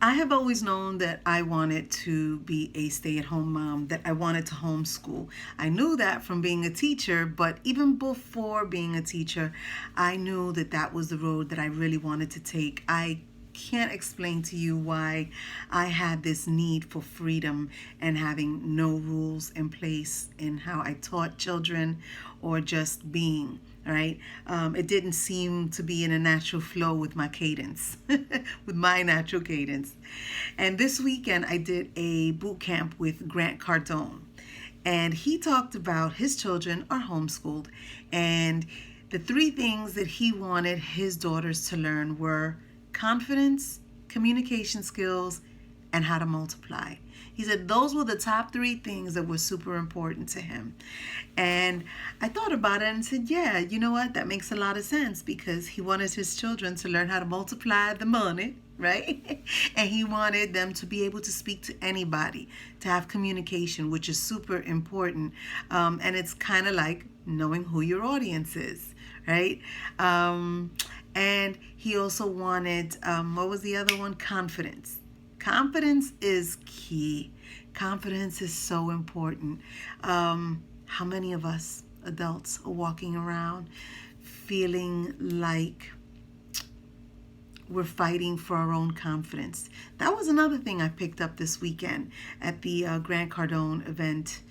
I have always known that I wanted to be a stay-at-home mom, that I wanted to homeschool. I knew that from being a teacher, but even before being a teacher, I knew that that was the road that I really wanted to take. I can't explain to you why I had this need for freedom and having no rules in place in how I taught children or just being. Right? It didn't seem to be in a natural flow with my cadence, with my natural cadence. And this weekend, I did a boot camp with Grant Cardone. And he talked about his children are homeschooled. And the three things that he wanted his daughters to learn were confidence, communication skills, and how to multiply. He said those were the top three things that were super important to him. And I thought about it and said, yeah, you know what? That makes a lot of sense because he wanted his children to learn how to multiply the money, right? And he wanted them to be able to speak to anybody, to have communication, which is super important. And it's kind of like knowing who your audience is, right? And he also wanted, what was the other one? Confidence. Confidence is key. Confidence is so important. How many of us adults are walking around feeling like we're fighting for our own confidence? That was another thing I picked up this weekend at the Grant Cardone event,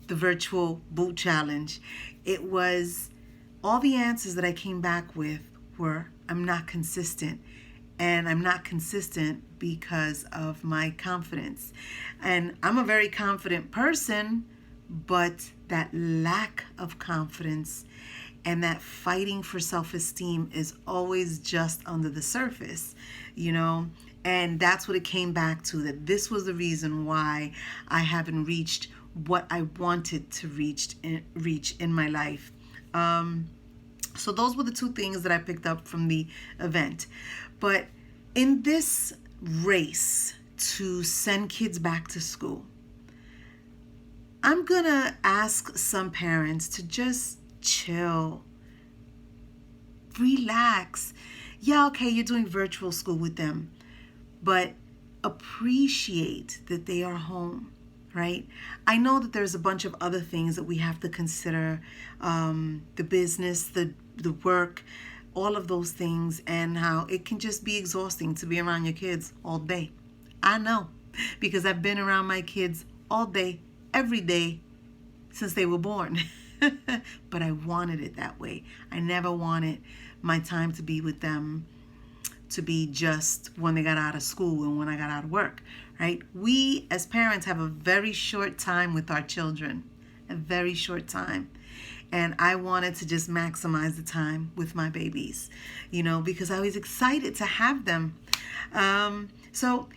the virtual boot challenge. It was all the answers that I came back with were I'm not consistent. And I'm not consistent because of my confidence. And I'm a very confident person, but that lack of confidence and that fighting for self-esteem is always just under the surface, you know? And that's what it came back to, that this was the reason why I haven't reached what I wanted to reach in my life. So those were the two things that I picked up from the event. But in this race to send kids back to school, I'm going to ask some parents to just chill, relax. Yeah, okay, you're doing virtual school with them, but appreciate that they are home, right? I know that there's a bunch of other things that we have to consider, the business, the work, all of those things, and how it can just be exhausting to be around your kids all day. I know, because I've been around my kids all day, every day, since they were born. But I wanted it that way. I never wanted my time to be with them to be just when they got out of school and when I got out of work, right? We as parents have a very short time with our children, a very short time. And I wanted to just maximize the time with my babies, you know, because I was excited to have them. So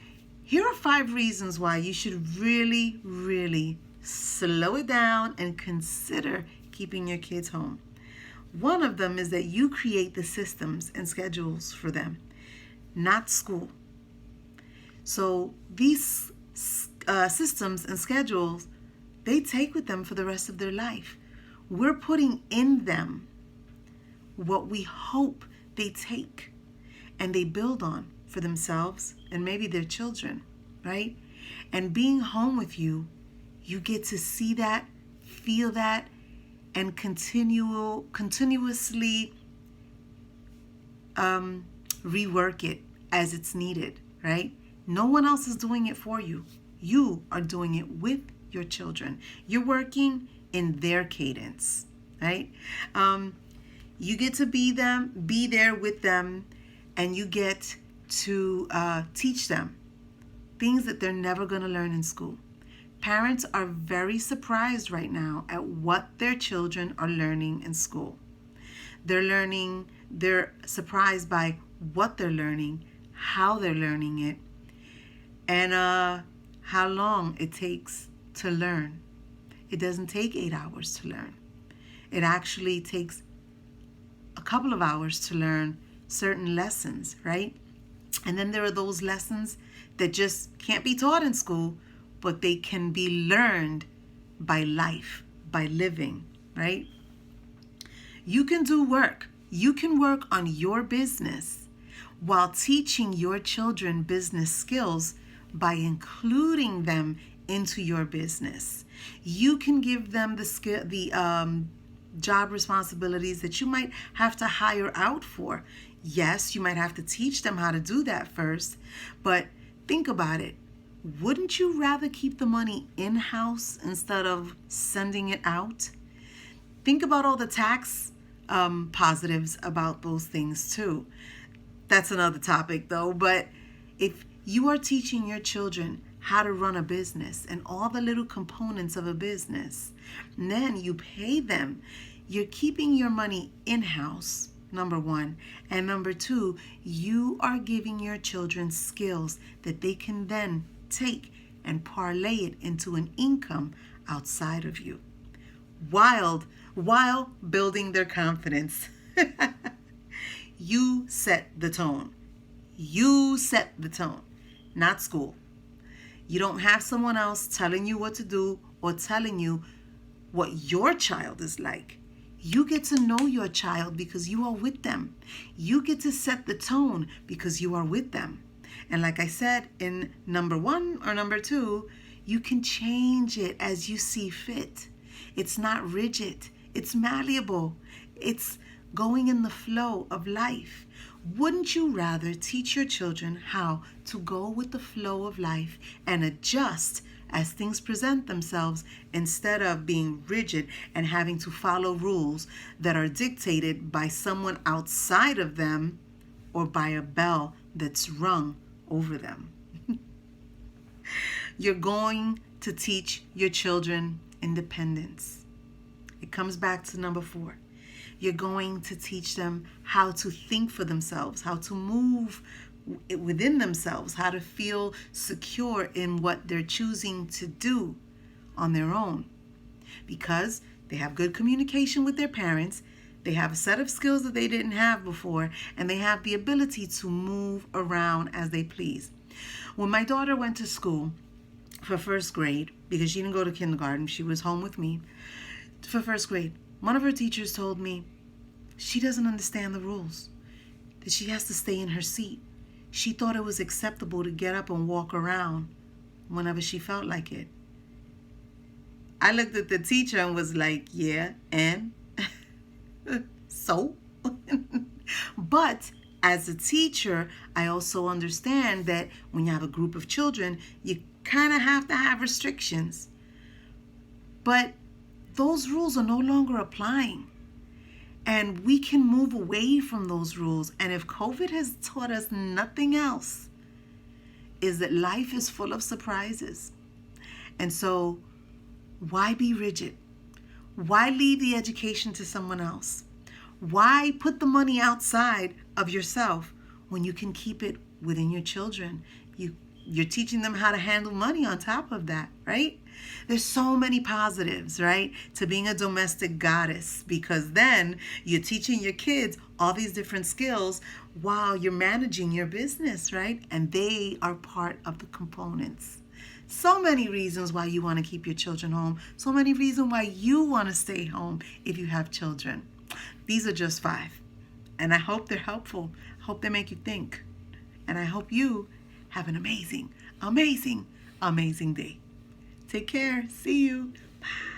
here are 5 reasons why you should really, really slow it down and consider keeping your kids home. One of them is that you create the systems and schedules for them, not school. So these systems and schedules, they take with them for the rest of their life. We're putting in them what we hope they take and they build on for themselves and maybe their children, right? And being home with you, you get to see that, feel that, and continuously rework it as it's needed, right? No one else is doing it for you. You are doing it with your children. You're working in their cadence, right? You get to be there with them, and you get to teach them things that they're never going to learn in school. Parents are very surprised right now at what their children are learning in school. They're surprised by what they're learning, how they're learning it, and how long it takes to learn. It doesn't take 8 hours to learn. It actually takes a couple of hours to learn certain lessons, right? And then there are those lessons that just can't be taught in school, but they can be learned by life, by living, right? You can do work. You can work on your business while teaching your children business skills by including them into your business. You can give them the job responsibilities that you might have to hire out for. Yes, you might have to teach them how to do that first, but think about it. Wouldn't you rather keep the money in-house instead of sending it out? Think about all the tax positives about those things too. That's another topic though, but if you are teaching your children how to run a business and all the little components of a business, and then you pay them, you're keeping your money in-house, number one, and number two, you are giving your children skills that they can then take and parlay it into an income outside of you, while building their confidence. You set the tone. You set the tone, not school. You don't have someone else telling you what to do or telling you what your child is like. You get to know your child because you are with them. You get to set the tone because you are with them. And like I said in number 1 or number 2, you can change it as you see fit. It's not rigid. It's malleable. It's going in the flow of life. Wouldn't you rather teach your children how to go with the flow of life and adjust as things present themselves instead of being rigid and having to follow rules that are dictated by someone outside of them or by a bell that's rung over them? You're going to teach your children independence. It comes back to number 4. You're going to teach them how to think for themselves, how to move within themselves, how to feel secure in what they're choosing to do on their own. Because they have good communication with their parents, they have a set of skills that they didn't have before, and they have the ability to move around as they please. When my daughter went to school for first grade, because she didn't go to kindergarten, she was home with me, for first grade, one of her teachers told me she doesn't understand the rules, that she has to stay in her seat. She thought it was acceptable to get up and walk around whenever she felt like it. I looked at the teacher and was like, yeah, and so? But as a teacher, I also understand that when you have a group of children, you kind of have to have restrictions. But those rules are no longer applying. And we can move away from those rules. And if COVID has taught us nothing else, is that life is full of surprises. And so why be rigid? Why leave the education to someone else? Why put the money outside of yourself when you can keep it within your children? You're teaching them how to handle money on top of that, right? There's so many positives, right, to being a domestic goddess, because then you're teaching your kids all these different skills while you're managing your business, right? And they are part of the components. So many reasons why you want to keep your children home. So many reasons why you want to stay home if you have children. These are just 5. And I hope they're helpful. I hope they make you think. And I hope you have an amazing, amazing, amazing day. Take care. See you. Bye.